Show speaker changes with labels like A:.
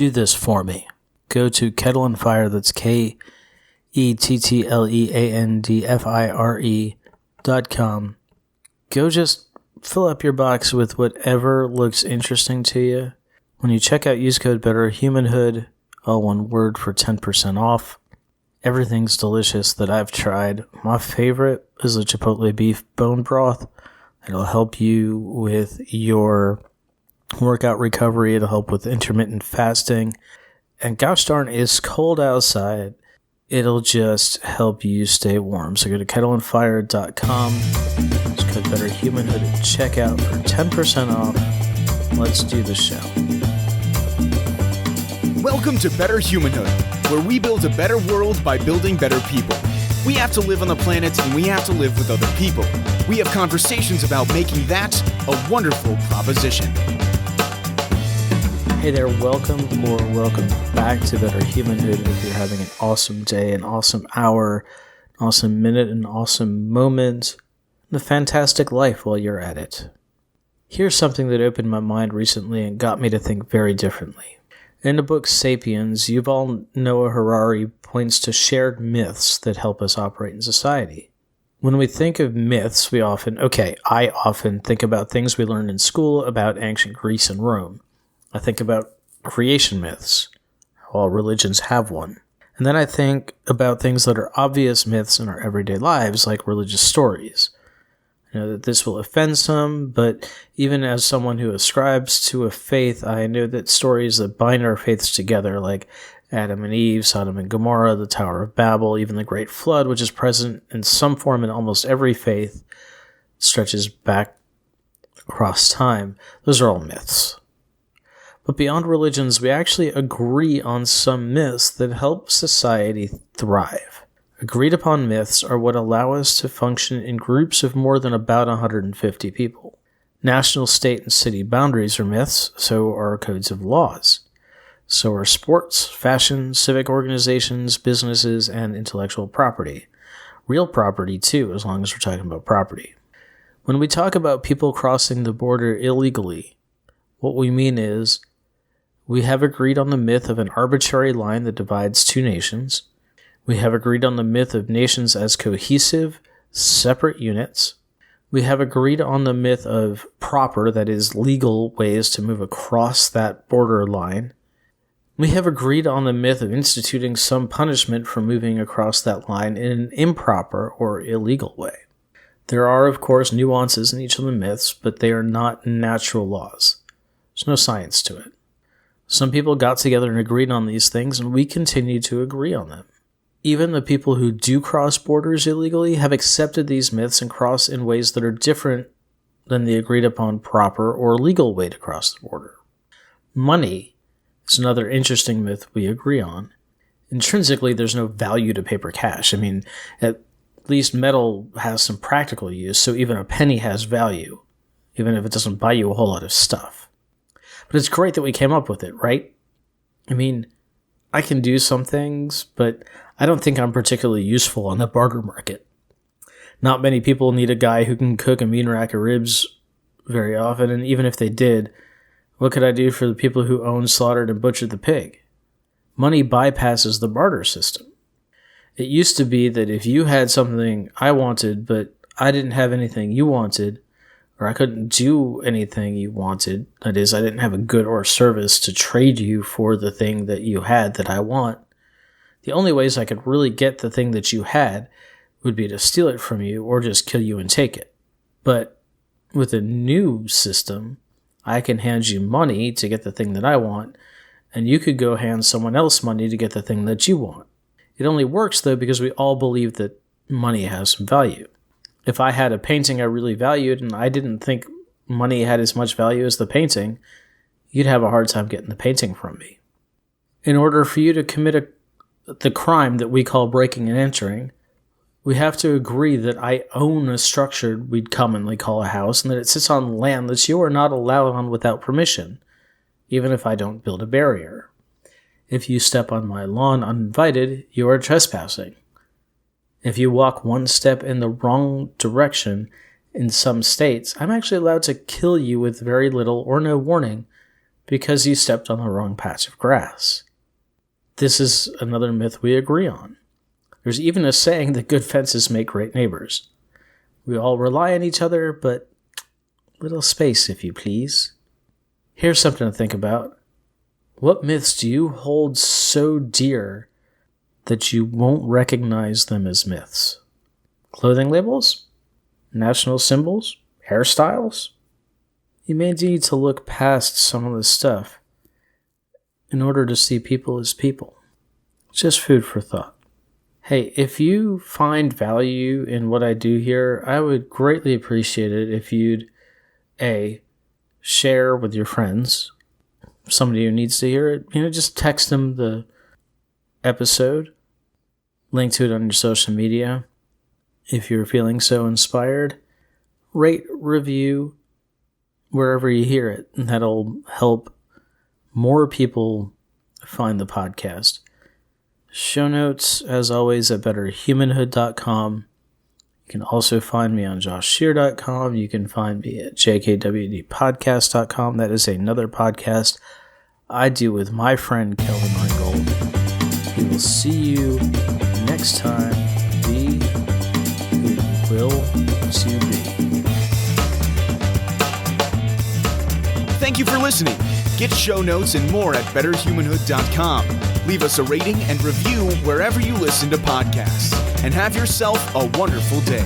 A: do this for me. Go to Kettle and Fire, that's KETTLEANDFIRE.com. Go just fill up your box with whatever looks interesting to you. When you check out, use code BETTERHUMANHOOD, all one word, for 10% off. Everything's delicious that I've tried. My favorite is the Chipotle beef bone broth. It'll help you with your workout recovery. It'll help with intermittent fasting. And gosh darn, it's cold outside. It'll just help you stay warm. So go to kettleandfire.com. Use code BETTERHUMANHOOD at checkout for 10% off. Let's do the show.
B: Welcome to Better Humanhood, where we build a better world by building better people. We have to live on the planet, and we have to live with other people. We have conversations about making that a wonderful proposition.
A: Hey there, welcome back to Better Humanhood. If you're having an awesome day, an awesome hour, an awesome minute, an awesome moment, and a fantastic life while you're at it. Here's something that opened my mind recently and got me to think very differently. In the book Sapiens, Yuval Noah Harari points to shared myths that help us operate in society. When we think of myths, I often think about things we learned in school about ancient Greece and Rome. I think about creation myths. All religions have one. And then I think about things that are obvious myths in our everyday lives, like religious stories. I know that this will offend some, but even as someone who ascribes to a faith, I know that stories that bind our faiths together, like Adam and Eve, Sodom and Gomorrah, the Tower of Babel, even the Great Flood, which is present in some form in almost every faith, stretches back across time. Those are all myths. But beyond religions, we actually agree on some myths that help society thrive. Agreed upon myths are what allow us to function in groups of more than about 150 people. National, state, and city boundaries are myths, so are codes of laws. So are sports, fashion, civic organizations, businesses, and intellectual property. Real property, too, as long as we're talking about property. When we talk about people crossing the border illegally, what we mean is we have agreed on the myth of an arbitrary line that divides two nations. We have agreed on the myth of nations as cohesive, separate units. We have agreed on the myth of proper, that is, legal ways to move across that border line. We have agreed on the myth of instituting some punishment for moving across that line in an improper or illegal way. There are, of course, nuances in each of the myths, but they are not natural laws. There's no science to it. Some people got together and agreed on these things, and we continue to agree on them. Even the people who do cross borders illegally have accepted these myths and cross in ways that are different than the agreed upon proper or legal way to cross the border. Money is another interesting myth we agree on. Intrinsically, there's no value to paper cash. At least metal has some practical use, so even a penny has value, even if it doesn't buy you a whole lot of stuff. But it's great that we came up with it, right? I can do some things, but I don't think I'm particularly useful on the barter market. Not many people need a guy who can cook a mean rack of ribs very often, and even if they did, what could I do for the people who owned, slaughtered, and butchered the pig? Money bypasses the barter system. It used to be that if you had something I wanted, but I didn't have anything you wanted, or I couldn't do anything you wanted, that is, I didn't have a good or service to trade you for the thing that you had that I want, the only ways I could really get the thing that you had would be to steal it from you or just kill you and take it. But with a new system, I can hand you money to get the thing that I want, and you could go hand someone else money to get the thing that you want. It only works, though, because we all believe that money has some value. If I had a painting I really valued and I didn't think money had as much value as the painting, you'd have a hard time getting the painting from me. In order for you to commit the crime that we call breaking and entering, we have to agree that I own a structure we'd commonly call a house and that it sits on land that you are not allowed on without permission, even if I don't build a barrier. If you step on my lawn uninvited, you are trespassing. If you walk one step in the wrong direction, in some states, I'm actually allowed to kill you with very little or no warning because you stepped on the wrong patch of grass. This is another myth we agree on. There's even a saying that good fences make great neighbors. We all rely on each other, but little space, if you please. Here's something to think about. What myths do you hold so dear that you won't recognize them as myths? Clothing labels? National symbols? Hairstyles? You may need to look past some of this stuff in order to see people as people. Just food for thought. Hey, if you find value in what I do here, I would greatly appreciate it if you'd A, share with your friends, somebody who needs to hear it. Just text them the episode, link to it on your social media. If you're feeling so inspired, rate, review, wherever you hear it, and that'll help more people find the podcast. Show notes, as always, at betterhumanhood.com. You can also find me on joshshear.com. You can find me at jkwdpodcast.com. That is another podcast I do with my friend Kelvin Ringgold. We will see you next time. Be who you will to be.
B: Thank you for listening. Get show notes and more at betterhumanhood.com. Leave us a rating and review wherever you listen to podcasts. And have yourself a wonderful day.